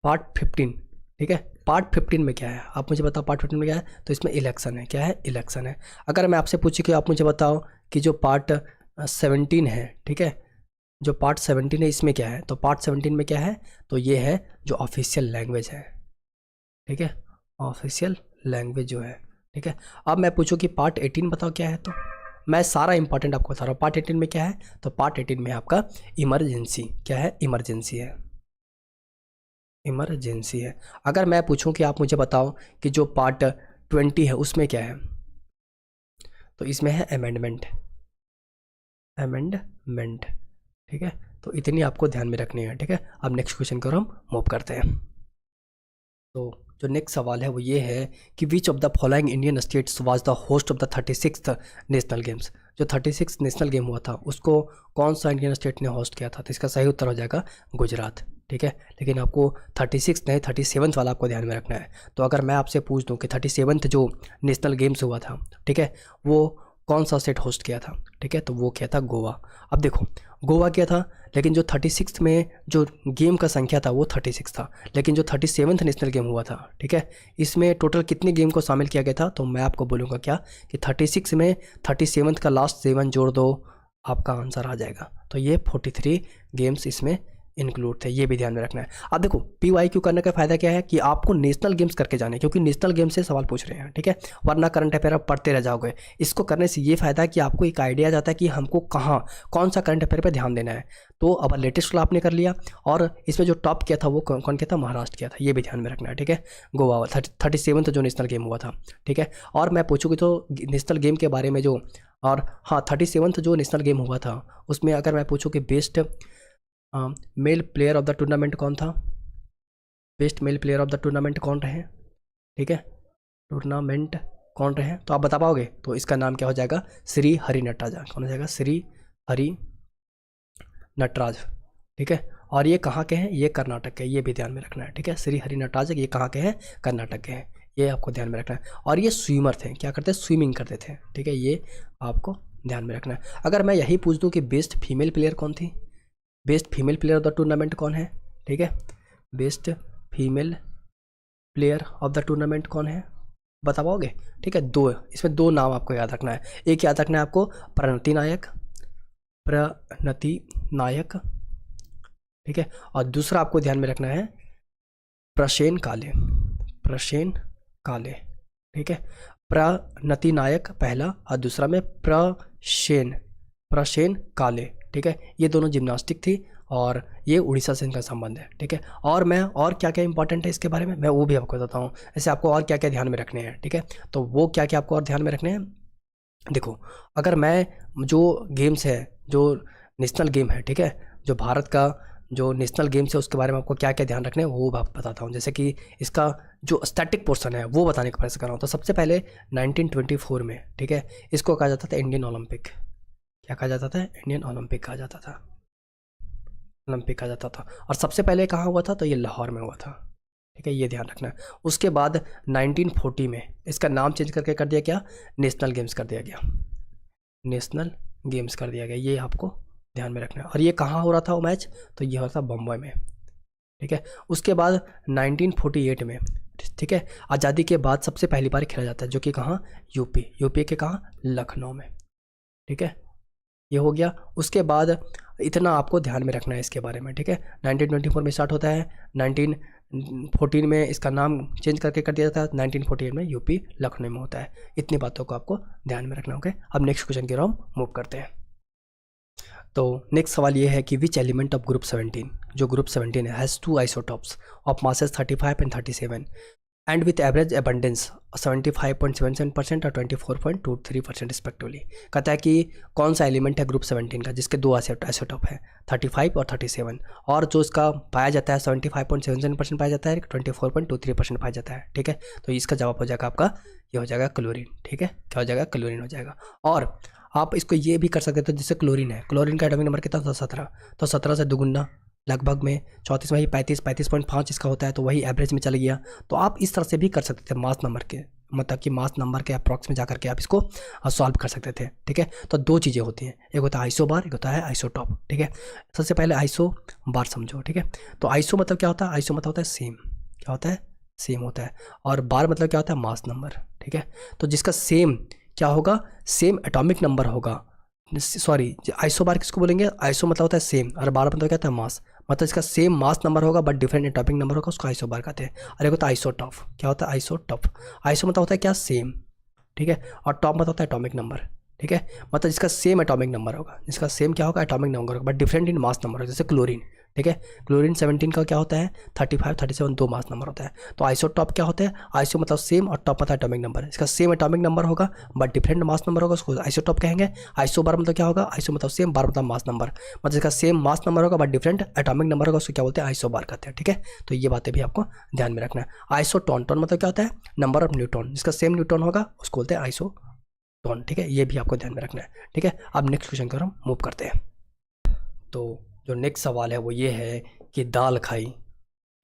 पार्ट 15, ठीक है, पार्ट 15 में क्या है, आप मुझे बताओ पार्ट 15 में क्या है, तो इसमें इलेक्शन है। क्या है, इलेक्शन है। अगर मैं आपसे पूछूं कि आप मुझे बताओ कि जो पार्ट 17 है, ठीक है, जो पार्ट 17 है इसमें क्या है, तो पार्ट 17 में क्या है, तो ये है जो ऑफिशियल लैंग्वेज है। ठीक है, ऑफिशियल लैंग्वेज जो है। ठीक है। अब मैं पूछूं कि पार्ट 18 बताओ क्या है, तो मैं सारा इंपॉर्टेंट आपको बता रहा हूँ। पार्ट 18 में क्या है, तो पार्ट 18 में आपका इमरजेंसी। क्या है, इमरजेंसी है, इमरजेंसी है। अगर मैं पूछूं कि आप मुझे बताओ कि जो पार्ट 20 है उसमें क्या है, तो इसमें है अमेंडमेंट, अमेंडमेंट। ठीक है, तो इतनी आपको ध्यान में रखनी है। ठीक है। अब नेक्स्ट क्वेश्चन की ओर हम मूव करते हैं। तो जो नेक्स्ट सवाल है वो ये है कि which of the following Indian states was the host of the 36th national games. जो 36 नेशनल गेम हुआ था उसको कौन सा इंडियन स्टेट ने होस्ट किया था, तो इसका सही उत्तर हो जाएगा गुजरात। ठीक है, लेकिन आपको 36 नहीं 37 वाला आपको ध्यान में रखना है। तो अगर मैं आपसे पूछ दूं कि 37 जो नेशनल गेम्स हुआ था, ठीक है, वो कौन सा स्टेट होस्ट किया था, ठीक है, तो वो किया था गोवा। अब देखो, गोवा किया था, लेकिन जो 36 में जो गेम का संख्या था वो 36 था, लेकिन जो 37 नेशनल गेम हुआ था, ठीक है, इसमें टोटल कितने गेम को शामिल किया गया था, तो मैं आपको बोलूँगा क्या कि 36 में 37 का लास्ट 7 जोड़ दो, आपका आंसर आ जाएगा। तो ये 43 गेम्स इसमें इंक्लूड थे, ये भी ध्यान में रखना है। अब देखो, PYQ करने का फ़ायदा क्या है कि आपको नेशनल गेम्स करके जाने, क्योंकि नेशनल गेम से सवाल पूछ रहे हैं, ठीक है, वरना करंट अफेयर आप पढ़ते रह जाओगे। इसको करने से ये फ़ायदा है कि आपको एक आइडिया जाता है कि हमको कहाँ कौन सा करंट अफेयर पर ध्यान देना है। तो अब लेटेस्ट वाला आपने कर लिया, और इसमें जो टॉप किया था वो कौन किया था, महाराष्ट्र किया था, ये भी ध्यान में रखना है। ठीक है, गोवा 37 जो नेशनल गेम हुआ था। ठीक है, और मैं पूछूँगी तो नेशनल गेम के बारे में जो, और हाँ 37 जो नेशनल गेम हुआ था उसमें अगर मैं पूछूँ कि best male player of the tournament कौन था, best male player of the tournament कौन रहे, ठीक है, टूर्नामेंट कौन रहे, तो आप बता पाओगे, तो इसका नाम क्या हो जाएगा, श्री हरि नटराज। कौन हो जाएगा, श्री हरि नटराज। ठीक है, और ये कहाँ के हैं, ये कर्नाटक के, ये भी ध्यान में रखना है। ठीक है, श्री हरि नटराज ये कहाँ के हैं, कर्नाटक के हैं, ये आपको ध्यान में रखना है। और ये स्विमर थे, क्या करते, स्विमिंग करते थे। ठीक है, ये आपको ध्यान में रखना है। अगर मैं यही पूछ दूँ कि बेस्ट फीमेल प्लेयर कौन थी, best female player of the tournament कौन है, ठीक है, best female player of the tournament कौन है, बता पाओगे। ठीक है, इसमें दो नाम आपको याद रखना है। एक याद रखना है आपको प्रणति नायक, प्रणति नायक, ठीक है, और दूसरा आपको ध्यान में रखना है प्रसेन काले, प्रसेन काले। ठीक है, प्रणति नायक पहला और दूसरा में प्रसेन काले। ठीक है, ये दोनों जिम्नास्टिक थी और ये उड़ीसा से इनका संबंध है। ठीक है, और मैं और क्या क्या इंपॉर्टेंट है इसके बारे में मैं वो भी आपको बताता हूँ, ऐसे आपको और क्या क्या ध्यान में रखने हैं। ठीक है, तो वो क्या क्या आपको और ध्यान में रखने हैं, देखो, अगर मैं जो गेम्स है, जो नेशनल गेम है, ठीक है, जो भारत का जो नेशनल गेम्स है उसके बारे में आपको क्या क्या ध्यान रखने हैं वो बताता हूँ। जैसे कि इसका जो स्टैटिक पोर्शन है वो बताने का प्रयास कर रहा हूँ। तो सबसे पहले 1924 में, ठीक है, इसको कहा जाता था इंडियन ओलंपिक। क्या कहा जाता था, इंडियन ओलंपिक कहा जाता था, ओलंपिक कहा जाता था। और सबसे पहले कहाँ हुआ था, तो ये लाहौर में हुआ था। ठीक है, ये ध्यान रखना है। उसके बाद 1940 में इसका नाम चेंज करके कर दिया क्या, नेशनल गेम्स कर दिया गया, नेशनल गेम्स कर दिया गया, ये आपको ध्यान में रखना है। और ये कहाँ हो रहा था वो मैच, तो ये हो रहा था बम्बई में। ठीक है, उसके बाद 1948 में, ठीक है, आज़ादी के बाद सबसे पहली बार खेला जाता है, जो कि कहाँ, यूपी के कहाँ, लखनऊ में। ठीक है, ये हो गया। उसके बाद इतना आपको ध्यान में रखना है इसके बारे में, ठीक है। 1924 में स्टार्ट होता है, 1914 में इसका नाम चेंज करके कर दिया जाता है, 1948 में यूपी लखनऊ में होता है। इतनी बातों को आपको ध्यान में रखना, ओके। अब नेक्स्ट क्वेश्चन की ओर हम मूव करते हैं। तो नेक्स्ट सवाल ये है कि विच एलिमेंट ऑफ ग्रुप 17, जो ग्रुप 17 है, has two isotopes of masses 35 and 37 and with average abundance 75.77% और 24.23% रिस्पेक्टिवली। कहता है कि कौन सा एलिमेंट है ग्रुप 17 का जिसके दो आइसोटॉप है 35 और 37, और जो इसका पाया जाता है 75.77% पाया जाता है, 24.23% पाया जाता है, ठीक है। तो इसका जवाब हो जाएगा आपका, ये हो जाएगा क्लोरीन, ठीक है। क्या हो जाएगा? क्लोरीन हो जाएगा। और आप इसको ये भी कर सकते थे, जैसे क्लोरीन है, क्लोरीन का एटॉमिक नंबर कितना था? 17। तो 17 से दुगुना लगभग में 34 में ही 35.5 इसका होता है, तो वही एवरेज में चल गया। तो आप इस तरह से भी कर सकते थे मास नंबर के, मतलब कि मास नंबर के अप्रॉक्स में जाकर के आप इसको सॉल्व कर सकते थे, ठीक है। तो दो चीज़ें होती हैं, एक होता है आइसो बार, एक होता है आइसोटॉप, ठीक है। सबसे पहले आइसो बार समझो, ठीक है। तो आइसो मतलब क्या होता है? आइसो मतलब होता है सेम, क्या होता है? सेम होता है। और बार मतलब क्या होता है? मास नंबर, ठीक है। तो जिसका सेम क्या होगा? सेम एटॉमिक नंबर होगा, सॉरी, आइसो बार किसको बोलेंगे? आइसो मतलब होता है सेम, और बार मतलब क्या होता है? मास, मतलब इसका सेम मास नंबर होगा बट डिफरेंट एटॉमिक नंबर होगा, उसको आइसो बार कहते हैं। और एक होता है आइसोटॉप, क्या होता है? आइसोटॉप। आइसो मतलब होता है क्या? सेम, ठीक है। और टॉप मतलब होता है एटॉमिक नंबर, ठीक है। मतलब जिसका सेम एटॉमिक नंबर होगा, जिसका सेम क्या होगा? एटॉमिक नंबर होगा but different in mass number होगा, जैसे क्लोरीन, ठीक है। क्लोरीन 17 का क्या होता है? 35, 37 दो मास नंबर होता है। तो आइसोटॉप क्या होता है? आइसो मतलब सेम और टॉप मतलब एटॉमिक नंबर, इसका सेम एटॉमिक नंबर होगा बट डिफरेंट मास नंबर होगा, उसको आइसोटॉप कहेंगे। आइसो बार मतलब क्या होगा? आइसो मतलब सेम, बार मतलब मास नंबर, मतलब जिसका सेम मास नंबर होगा बट डिफरेंट एटॉमिक नंबर होगा, उसको क्या बोलते हैं? आइसो बार कहते हैं, ठीक है। तो ये बातें भी आपको ध्यान में रखना है। आइसोटोन, टोन मतलब क्या होता है? नंबर ऑफ न्यूट्रॉन, जिसका सेम न्यूट्रॉन होगा उसको बोलते हैं आइसोटोन, ठीक है। ये भी आपको ध्यान में रखना है, ठीक है। अब नेक्स्ट क्वेश्चन की ओर हम मूव करते हैं। तो जो नेक्स्ट सवाल है वो ये है कि दाल खाई,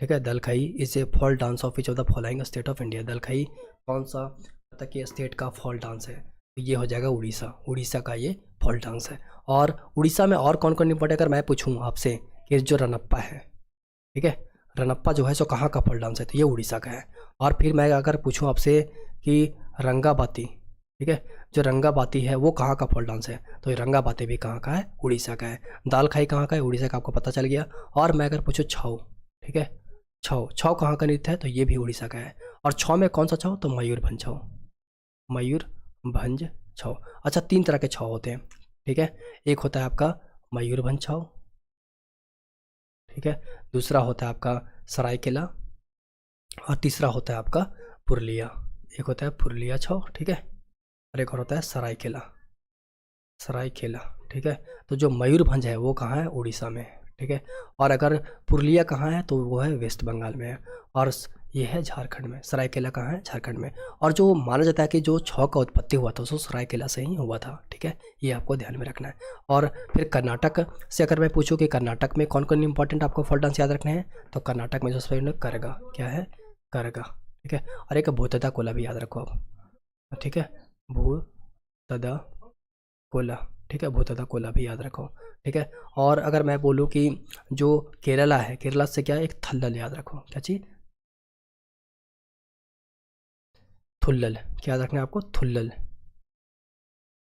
ठीक है, दल खाई is a fall dance of which of the following state of India. दल खाई कौन सा तक ये स्टेट का फॉल डांस है? तो ये हो जाएगा उड़ीसा, उड़ीसा का ये फॉल डांस है। और उड़ीसा में और कौन कौन इम्पोर्टेंट, अगर मैं पूछूँ आपसे कि जो रनप्पा है, ठीक है, रनप्पा जो है सो कहाँ का फॉल डांस है? तो ये उड़ीसा का है। और फिर मैं अगर पूछूँ आपसे कि रंगाबाती, ठीक है, जो रंगाबाती है वो कहाँ का फॉल डांस है? तो ये रंगाबाती भी कहाँ का है? उड़ीसा का है। दाल खाई कहाँ का है? उड़ीसा का, आपको पता चल गया। और मैं अगर पूछूँ छऊ, ठीक है, छऊ, छऊ कहाँ का नृत्य है? तो ये भी उड़ीसा का है। और छऊ में कौन सा छऊ? तो मयूरभंज छऊ, मयूरभंज छऊ। अच्छा, तीन तरह के छऊ होते हैं, ठीक है। एक होता है आपका मयूरभंज छऊ, ठीक है। दूसरा होता है आपका सरायकेला, और तीसरा होता है आपका पुरुलिया। एक होता है पुरुलिया छऊ, ठीक है, और एक और होता है सरायकेला, सरायकेला, ठीक है। तो जो मयूरभंज है वो कहाँ है? उड़ीसा में, ठीक है। और अगर पुरुलिया कहाँ है? तो वो है वेस्ट बंगाल में है। और ये है झारखंड में। सरायकेला कहाँ है? झारखंड में। और जो माना जाता है कि जो छौ का उत्पत्ति हुआ था उसको सरायकेला से ही हुआ था, ठीक है। ये आपको ध्यान में रखना है। और फिर कर्नाटक से अगर मैं पूछूँ कि कर्नाटक में कौन कौन इंपॉर्टेंट आपको फॉल डांस याद रखने हैं, तो कर्नाटक में जो सबसे करगा, क्या है? करगा, ठीक है। और एक भूतदा कोला भी याद रखो आप, ठीक है, भूतदा कोला, ठीक है, भूतदा कोला भी याद रखो, ठीक है। और अगर मैं बोलूँ कि जो केरला है, केरला से क्या है? एक थल्लल याद रखो, क्या चीज़? थुल्लल, क्या याद रखना है आपको? थुल्लल,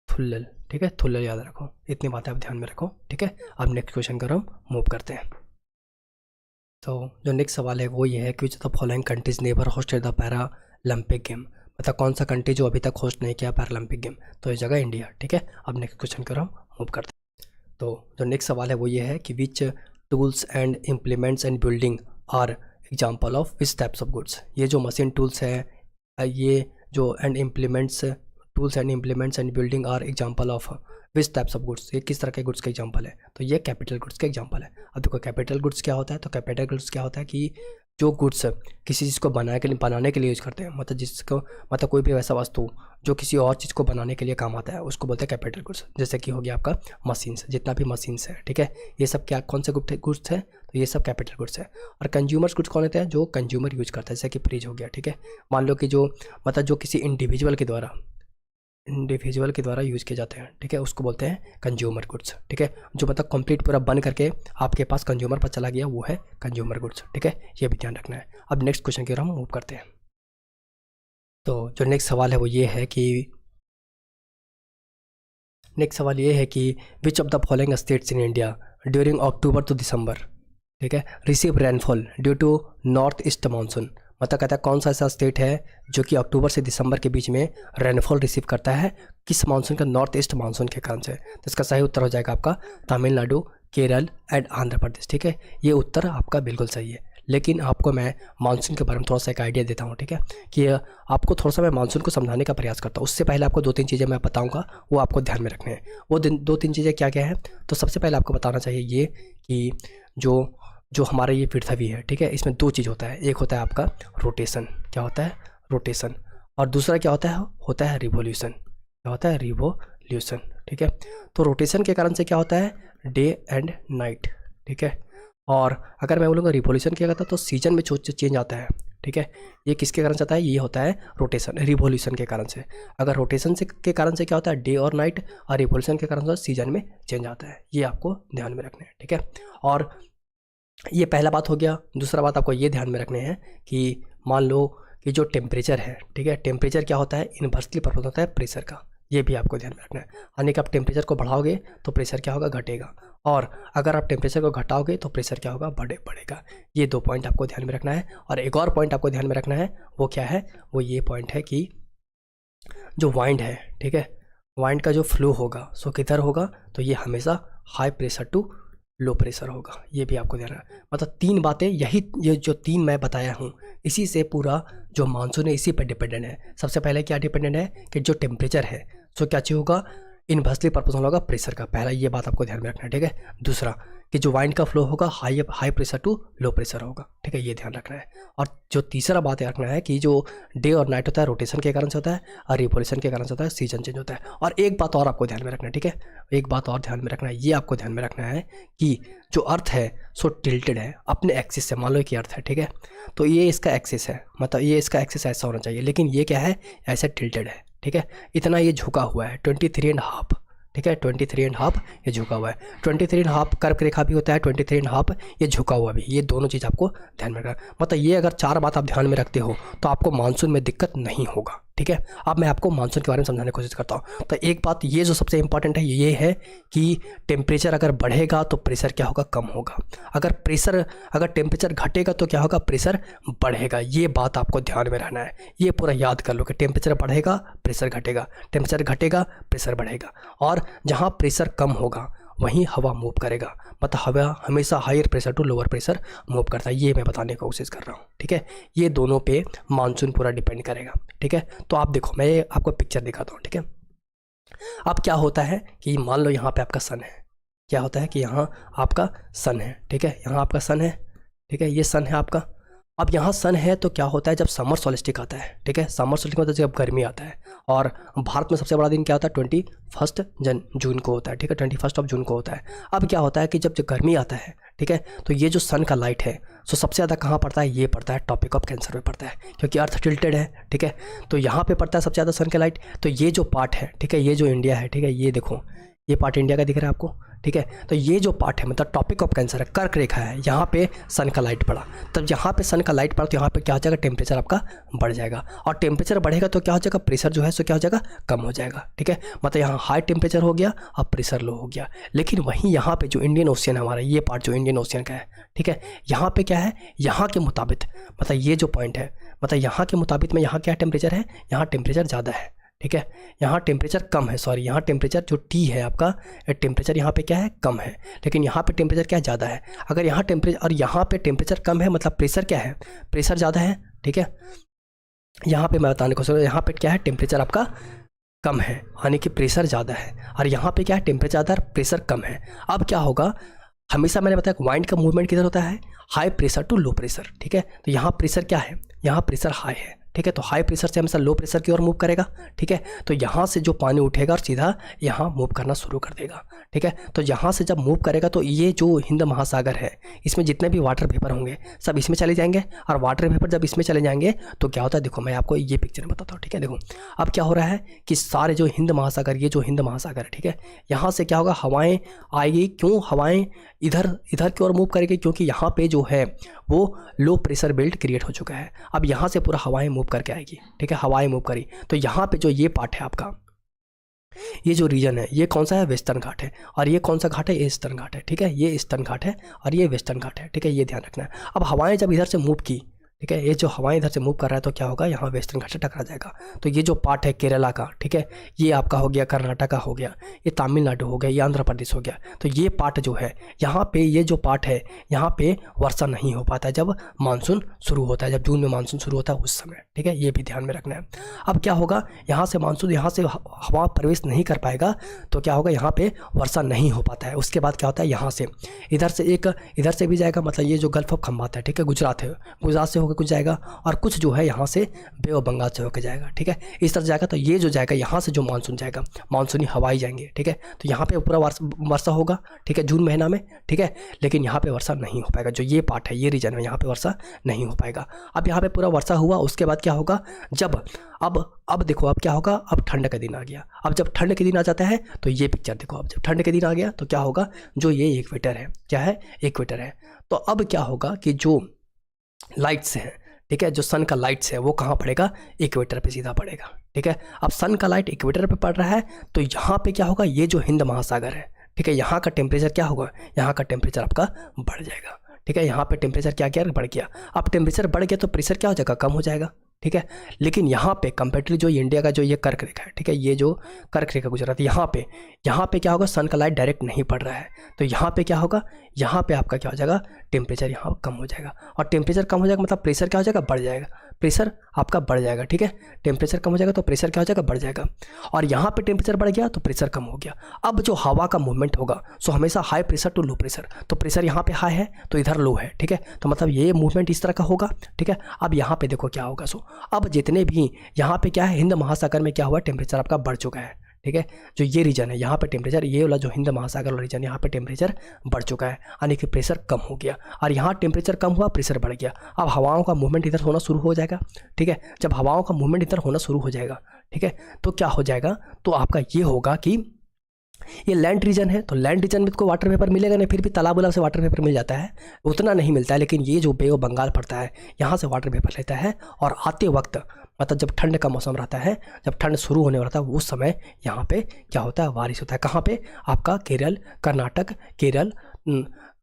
थुल्लल, ठीक है, थुल्लल याद रखो। इतनी बातें आप ध्यान में रखो, ठीक है। अब नेक्स्ट क्वेश्चन कर हम मूव करते हैं। तो जो नेक्स्ट सवाल है वो ये है कि which the following countries never hosted the Paralympic game, मतलब कौन सा कंट्री जो अभी तक होस्ट नहीं किया पैरालंपिक गेम? तो इस जगह इंडिया, ठीक है। अब नेक्स्ट क्वेश्चन कर हम मूव करते हैं। तो जो नेक्स्ट सवाल है वो ये है कि which tools and implements and building are example of which types of goods. ये जो मशीन टूल्स है, ये जो and implements, tools and implements and building are example of which types of goods, ये किस तरह के गुड्स का एग्जाम्पल है? तो ये कैपिटल गुड्स का एग्जाम्पल है। अब देखो कैपिटल गुड्स क्या होता है? तो कैपिटल गुड्स क्या होता है कि जो गुड्स किसी चीज़ को बनाने के लिए यूज करते हैं, मतलब जिसको, मतलब कोई भी वैसा वस्तु जो किसी और चीज़ को बनाने के लिए काम आता है उसको बोलते हैं कैपिटल गुड्स। जैसे कि हो गया आपका मशीन्स, जितना भी मशीन्स है, ठीक है, ये सब क्या कौन से गुड्स है? तो ये सब कैपिटल गुड्स है। और कंज्यूमर्स गुड्स कौन होते हैं? जो कंज्यूमर यूज करता है, जैसे कि फ्रिज हो गया, ठीक है। मान लो कि जो, मतलब जो किसी इंडिविजुअल के द्वारा यूज़ किए जाते हैं, ठीक है, उसको बोलते हैं कंज्यूमर गुड्स, ठीक है। जो मतलब कंप्लीट पूरा बन करके आपके पास कंज्यूमर पर चला गया वो है कंज्यूमर गुड्स, ठीक है। ये भी ध्यान रखना है। अब नेक्स्ट क्वेश्चन की ओर हम मूव करते हैं। तो जो नेक्स्ट सवाल है वो ये है कि नेक्स्ट सवाल ये है कि which of the following states in India during October to December, ठीक है, receive rainfall due to north east monsoon. मतलब कहता है कौन सा ऐसा स्टेट है जो कि अक्टूबर से दिसंबर के बीच में रेनफॉल रिसीव करता है किस मानसून का, नॉर्थ ईस्ट मानसून के कारण से। तो इसका सही उत्तर हो जाएगा आपका तमिलनाडु, केरल एंड आंध्र प्रदेश, ठीक है। ये उत्तर आपका बिल्कुल सही है। लेकिन आपको मैं मानसून के बारे में थोड़ा सा एक आइडिया देता हूँ, ठीक है, कि आपको थोड़ा सा मैं मानसून को समझाने का प्रयास करता हूँ। उससे पहले आपको 2-3 चीज़ें मैं बताऊँगा, वो आपको ध्यान में रखने हैं। वो 2-3 चीज़ें क्या क्या है, तो सबसे पहले आपको बताना चाहिए ये कि जो हमारा ये पृथ्वी है, ठीक है, इसमें 2 चीज़ होता है। एक होता है आपका रोटेशन, क्या होता है, रोटेशन, और दूसरा क्या होता है रिवोल्यूशन। क्या होता है, रिवोल्यूशन, ठीक है। तो रोटेशन के कारण से क्या होता है, डे एंड नाइट, ठीक है। और अगर मैं बोलूँगा रिवोल्यूशन क्या करता है तो सीजन में चेंज आता है, ठीक है। ये किसके कारण से आता है, ये होता है रोटेशन, रिवोल्यूशन के कारण से। अगर रोटेशन से के कारण से क्या होता है, डे और नाइट, और रिवोल्यूशन के कारण से सीजन में चेंज आता है। ये आपको ध्यान में रखना है, ठीक है। और ये पहला बात हो गया। दूसरा बात आपको ये ध्यान में रखने हैं कि मान लो कि जो टेम्परेचर है, ठीक है, टेम्परेचर क्या होता है, इन्वर्सली प्रपोर्शनल होता है प्रेशर का। ये भी आपको ध्यान में रखना है। यानी कि आप टेम्परेचर को बढ़ाओगे तो प्रेशर क्या होगा, घटेगा, और अगर आप टेम्परेचर को घटाओगे तो प्रेशर क्या होगा, बढ़ेगा। ये 2 पॉइंट आपको ध्यान में रखना है। और एक और पॉइंट आपको ध्यान में रखना है, वो क्या है, वो ये पॉइंट है कि जो वाइंड है, ठीक है, वाइंड का जो फ्लो होगा सो किधर होगा, तो ये हमेशा high pressure to low pressure होगा। ये भी आपको ध्यान रखना है। मतलब 3 बातें, ये जो 3 मैं बताया हूँ, इसी से पूरा जो मानसून है इसी पर डिपेंडेंट है। सबसे पहले क्या डिपेंडेंट है कि जो टेम्परेचर है सो क्या चाहिए होगा, इन्वर्सली प्रोपोर्शनल होगा प्रेशर का। पहला ये बात आपको ध्यान में रखना है, ठीक है। दूसरा कि जो वाइंड का फ्लो होगा high pressure to low pressure होगा, ठीक है, ये ध्यान रखना है। और जो तीसरा बात रखना है कि जो डे और नाइट होता है रोटेशन के कारण से होता है, और रिवोल्यूशन के कारण से होता है, सीजन चेंज होता है। और एक बात और आपको ध्यान में रखना है, ठीक है, एक बात और ध्यान में रखना है, ये आपको ध्यान में रखना है कि जो अर्थ है सो टिल्टेड है अपने एक्सिस से। मान लो कि अर्थ है, ठीक है, तो ये इसका एक्सिस है, मतलब ये इसका एक्सिस ऐसा होना चाहिए, लेकिन ये क्या है, ऐसे टिल्टेड है, ठीक है। इतना ये झुका हुआ है 23.5, ठीक है, 23.5 ये झुका हुआ है। 23.5 कर्क रेखा भी होता है, 23.5 ये झुका हुआ भी। ये दोनों चीज़ आपको ध्यान में रखना। मतलब ये अगर 4 बात आप ध्यान में रखते हो तो आपको मानसून में दिक्कत नहीं होगा, ठीक है। अब मैं आपको मानसून के बारे में समझाने की कोशिश करता हूँ। तो एक बात ये जो सबसे इंपॉर्टेंट है ये है कि टेम्परेचर अगर बढ़ेगा तो प्रेशर क्या होगा, कम होगा। अगर टेम्परेचर घटेगा तो क्या होगा, प्रेशर बढ़ेगा। ये बात आपको ध्यान में रहना है। ये पूरा याद कर लो कि टेम्परेचर बढ़ेगा प्रेशर घटेगा, टेम्परेचर घटेगा प्रेशर बढ़ेगा। और जहाँ प्रेशर कम होगा वहीं हवा मूव करेगा। मतलब हवा हमेशा higher pressure to lower pressure move करता है। ये मैं बताने की कोशिश कर रहा हूँ, ठीक है। ये दोनों पे मानसून पूरा डिपेंड करेगा, ठीक है। तो आप देखो, मैं आपको पिक्चर दिखाता हूँ, ठीक है। अब क्या होता है कि मान लो यहाँ पे आपका सन है, क्या होता है कि यहाँ आपका सन है, ठीक है, यहाँ आपका सन है, ठीक है, ये सन है आपका। अब यहाँ सन है तो क्या होता है, जब समर सोलिस्टिक आता है, ठीक है, समर सोलिस्टिक मतलब जब गर्मी आता है। और भारत में सबसे बड़ा दिन क्या होता है, 21 जून को होता है, ठीक है, 21 जून को होता है। अब क्या होता है कि जब गर्मी आता है, ठीक है, तो ये जो सन का लाइट है सो सबसे ज़्यादा कहाँ पड़ता है, ये पड़ता है टॉपिक ऑफ कैंसर में पड़ता है, क्योंकि अर्थ टिल्टेड है, ठीक है। तो यहाँ पे पड़ता है सबसे ज़्यादा सन का लाइट। तो ये जो पार्ट है, ठीक है, ये जो इंडिया है, ठीक है, ये देखो, ये पार्ट इंडिया का दिख रहा है आपको, ठीक है। तो ये जो पार्ट है मतलब टॉपिक ऑफ कैंसर है, कर्क रेखा है, यहाँ पे सन का लाइट पड़ा। तब यहाँ पे सन का लाइट पड़ा तो यहाँ पे क्या हो जाएगा, टेम्परेचर आपका बढ़ जाएगा। और टेम्परेचर बढ़ेगा तो क्या हो जाएगा, प्रेशर जो है सो क्या हो जाएगा, कम हो जाएगा, ठीक है। मतलब यहाँ हाई टेम्परेचर हो गया और प्रेशर लो हो गया। लेकिन वहीं यहाँ पे जो इंडियन ओशियन है हमारा, ये पार्ट जो इंडियन ओशियन का है, ठीक है, यहाँ पे क्या है, यहाँ के मुताबिक मतलब ये जो पॉइंट है, मतलब यहाँ के मुताबिक में यहाँ क्या टेम्परेचर है, यहाँ टेम्परेचर ज़्यादा है, ठीक है, यहाँ टेम्परेचर कम है, सॉरी यहाँ टेम्परेचर जो टी है आपका, टेम्परेचर यहाँ पे क्या है, कम है, लेकिन यहाँ पे टेम्परेचर क्या ज़्यादा है। अगर यहाँ टेम्परेचर और यहाँ पे टेम्परेचर कम है मतलब प्रेशर क्या है, प्रेशर ज़्यादा है, ठीक है। यहाँ पे मैं बताने को सोच, यहाँ पे क्या है, टेम्परेचर आपका कम है, यानी कि प्रेशर ज़्यादा है। और यहाँ पे क्या है, टेम्परेचर ज़्यादा है, प्रेशर कम है। अब क्या होगा, हमेशा मैंने बताया वाइंड का मूवमेंट किधर होता है, high pressure to low pressure, ठीक है। तो यहाँ प्रेशर क्या है, यहाँ प्रेशर हाई है, ठीक है। तो हाई प्रेशर से हमेशा लो प्रेशर की ओर मूव करेगा, ठीक है। तो यहाँ से जो पानी उठेगा और सीधा यहाँ मूव करना शुरू कर देगा, ठीक है। तो यहाँ से जब मूव करेगा तो ये जो हिंद महासागर है इसमें जितने भी वाटर वेपर होंगे सब इसमें चले जाएंगे। और वाटर वेपर जब इसमें चले जाएंगे तो क्या होता है, देखो मैं आपको ये पिक्चर में बताता हूँ, ठीक है। देखो अब क्या हो रहा है कि सारे जो हिंद महासागर, ये जो हिंद महासागर है, ठीक है, यहाँ से क्या होगा, हवाएं आएगी। क्यों हवाएं इधर की ओर मूव करेगी, क्योंकि यहाँ पे जो है वो लो प्रेशर बेल्ट क्रिएट हो चुका है। अब यहाँ से पूरा हवाएं मूव करके आएगी, ठीक है, हवाएं मूव करी। तो यहाँ पे जो ये पार्ट है आपका, ये जो रीजन है ये कौन सा है, वेस्टर्न घाट है, और ये कौन सा घाट है, ये ईस्टर्न घाट है, ठीक है, ये ईस्टर्न घाट है और ये वेस्टर्न घाट है, ठीक है, ये ध्यान रखना है। अब हवाएं जब इधर से मूव की, ठीक है, ये जो हवाएं इधर से मूव कर रहा है तो क्या होगा, यहाँ वेस्टर्न घाट से टकरा जाएगा। तो ये जो पार्ट है केरला का, ठीक है, ये आपका हो गया कर्नाटका हो गया, ये तमिलनाडु हो गया, ये आंध्र प्रदेश हो गया। तो ये पार्ट जो है यहाँ पे, ये जो पार्ट है यहाँ पे वर्षा नहीं हो पाता है जब मानसून शुरू होता है, जब जून में मानसून शुरू होता है उस समय, ठीक है, ये भी ध्यान में रखना है। अब क्या होगा, यहाँ से मानसून, यहाँ से हवा प्रवेश नहीं कर पाएगा तो क्या होगा, यहाँ पे वर्षा नहीं हो पाता है। उसके बाद क्या होता है, यहाँ से इधर से एक इधर से भी जाएगा, मतलब ये जो गल्फ ऑफ खंबात है, ठीक है, गुजरात है, गुजरात से होकर कुछ जाएगा, और कुछ जो है यहाँ से बे ऑफ बंगाल से होकर जाएगा, ठीक है, इस तरह जाएगा। तो ये जो जाएगा यहाँ से जो मानसून जाएगा, मानसूनी हवाएं जाएंगे, ठीक है, तो यहाँ पे पूरा वर्षा होगा, ठीक है, जून महीना में, ठीक है, लेकिन यहाँ पे वर्षा नहीं हो पाएगा। जो ये पार्ट है, ये रीजन है, यहाँ पे वर्षा नहीं हो पाएगा। अब यहाँ पे पूरा वर्षा हुआ, उसके बाद क्या होगा, जब अब देखो, अब क्या होगा, अब ठंड का दिन आ गया। अब जब ठंड के दिन आ जाता है तो ये पिक्चर देखो, अब जब ठंड के दिन आ गया तो क्या होगा, जो ये इक्वेटर है, क्या है, इक्वेटर है। तो अब क्या होगा कि जो लाइट्स हैं, ठीक है, जो सन का लाइट्स है वो कहाँ पड़ेगा, इक्वेटर पे सीधा पड़ेगा, ठीक है। अब सन का लाइट इक्वेटर पे पड़ रहा है तो यहाँ पे क्या होगा, ये जो हिंद महासागर है, ठीक है, यहाँ का टेम्परेचर क्या होगा, यहाँ का टेम्परेचर आपका बढ़ जाएगा, ठीक है, यहाँ पे टेम्परेचर क्या क्या बढ़ गया। अब टेम्परेचर बढ़ गया तो प्रेशर क्या हो जाएगा, कम हो जाएगा, ठीक है। लेकिन यहाँ पे कंपेरेटिवली जो इंडिया का जो ये कर्क रेखा है, ठीक है, ये जो कर्क रेखा गुजरात, यहाँ पे क्या होगा, सन का लाइट डायरेक्ट नहीं पड़ रहा है तो यहाँ पे क्या होगा, यहाँ पे आपका क्या हो जाएगा, टेम्परेचर यहाँ कम हो जाएगा, और टेम्परेचर कम हो जाएगा मतलब प्रेशर क्या हो जाएगा, बढ़ जाएगा, प्रेशर आपका बढ़ जाएगा, ठीक है, टेम्परेचर कम हो जाएगा तो प्रेशर क्या हो जाएगा, बढ़ जाएगा, और यहाँ पे टेम्परेचर बढ़ गया तो प्रेशर कम हो गया। अब जो हवा का मूवमेंट होगा, सो हमेशा high pressure to low pressure, तो प्रेशर यहाँ पे हाई है तो इधर लो है, ठीक है, तो मतलब ये मूवमेंट इस तरह का होगा, ठीक है। अब यहाँ पे देखो क्या होगा, सो अब जितने भी यहाँ पे क्या है, हिंद महासागर में क्या हुआ, टेम्परेचर आपका बढ़ चुका है, ठीक है, जो ये रीजन है यहाँ पे टेम्परेचर, ये वाला जो हिंद महासागर वाला रीजन, यहाँ पे टेम्परेचर बढ़ चुका है, यानी कि प्रेशर कम हो गया, और यहाँ टेम्परेचर कम हुआ, प्रेशर बढ़ गया। अब हवाओं का मूवमेंट इधर होना शुरू हो जाएगा, ठीक है, जब हवाओं का मूवमेंट इधर होना शुरू हो जाएगा, ठीक है, तो क्या हो जाएगा, तो आपका ये होगा कि ये लैंड रीजन है, तो लैंड रीजन में तो वाटर वेपर मिलेगा नहीं, फिर भी तालाब उलाब से वाटर वेपर मिल जाता है, उतना नहीं मिलता है, लेकिन ये जो बे ऑफ बंगाल पड़ता है यहाँ से वाटर वेपर लेता है, और आते वक्त मतलब जब ठंड का मौसम रहता है, जब ठंड शुरू होने वाला था उस समय यहाँ पे क्या होता है, बारिश होता है। कहाँ पे, आपका केरल, कर्नाटक, केरल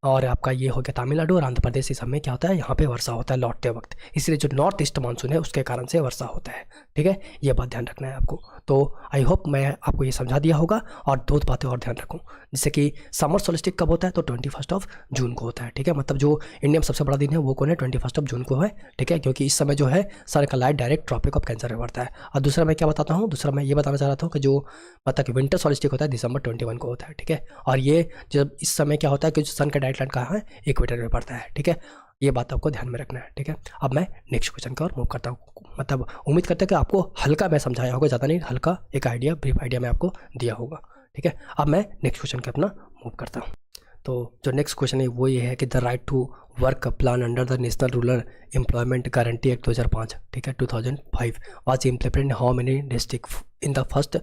और आपका ये हो गया तमिलनाडु और आंध्र प्रदेश, इस समय क्या होता है, यहाँ पे वर्षा होता है लौटते वक्त, इसलिए जो नॉर्थ ईस्ट मानसून है उसके कारण से वर्षा होता है, ठीक है, ये बात ध्यान रखना है आपको। तो आई होप मैं आपको ये समझा दिया होगा, और दो बातें और ध्यान रखूँ, जैसे कि समर सोल्स्टिस कब होता है, तो 21 जून को होता है, ठीक है, मतलब जो इंडिया में सबसे बड़ा दिन है वो कौन है, 21 जून को है, ठीक है, क्योंकि इस समय जो है सन का light direct Tropic of Cancer में पड़ता है। और दूसरा मैं क्या बताता हूँ, दूसरा मैं ये बताना चाह रहा था कि जो मतलब कि विंटर सोल्स्टिस होता है दिसंबर 21 को होता है, ठीक है, और ये जब इस समय क्या होता है कि जो सन का डायरेक्ट लाइट कहाँ है, इक्वेटर में पड़ता है, ठीक है, ये बात आपको ध्यान में रखना है, ठीक है। अब मैं नेक्स्ट क्वेश्चन की ओर मूव करता हूँ, मतलब उम्मीद करते हैं कि आपको हल्का मैं समझाया होगा, ज़्यादा नहीं, हल्का एक आइडिया, ब्रीफ आइडिया मैं आपको दिया होगा, ठीक है। अब मैं नेक्स्ट क्वेश्चन के अपना मूव करता हूँ। तो जो नेक्स्ट क्वेश्चन है वो ये है कि the right to work plan under the National Rural Employment Guarantee Act 2005, ठीक है, 2005 was implemented in how many district in the first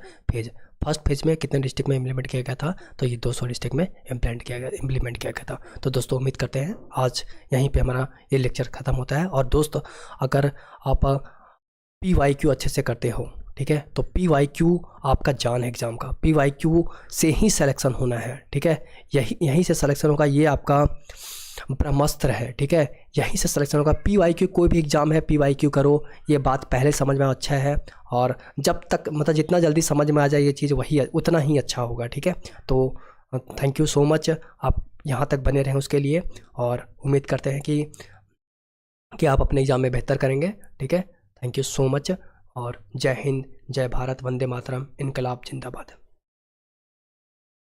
phase में कितने डिस्ट्रिक्ट में इम्प्लीमेंट किया गया था, तो ये 200 डिस्ट्रिक्ट में इम्प्लीमेंट किया गया था। तो दोस्तों उम्मीद करते हैं आज यहीं पे हमारा ये लेक्चर ख़त्म होता है। और दोस्तों अगर आप PYQ अच्छे से करते हो, ठीक है, तो PYQ आपका जान है एग्ज़ाम का, PYQ से ही सिलेक्शन होना है, ठीक है, यहीं से सिलेक्शन होगा, ये आपका ब्रह्मास्त्र है, ठीक है, यहीं से सिलेक्शन होगा। PYQ कोई भी एग्ज़ाम है PYQ करो, ये बात पहले समझ में अच्छा है, और जब तक मतलब जितना जल्दी समझ में आ जाए ये चीज़ वही उतना ही अच्छा होगा, ठीक है। तो थैंक यू सो मच, आप यहाँ तक बने रहें उसके लिए, और उम्मीद करते हैं कि आप अपने एग्ज़ाम में बेहतर करेंगे, ठीक है। थैंक यू सो मच, और जय हिंद, जय भारत, वंदे मातरम, इनकलाब जिंदाबाद।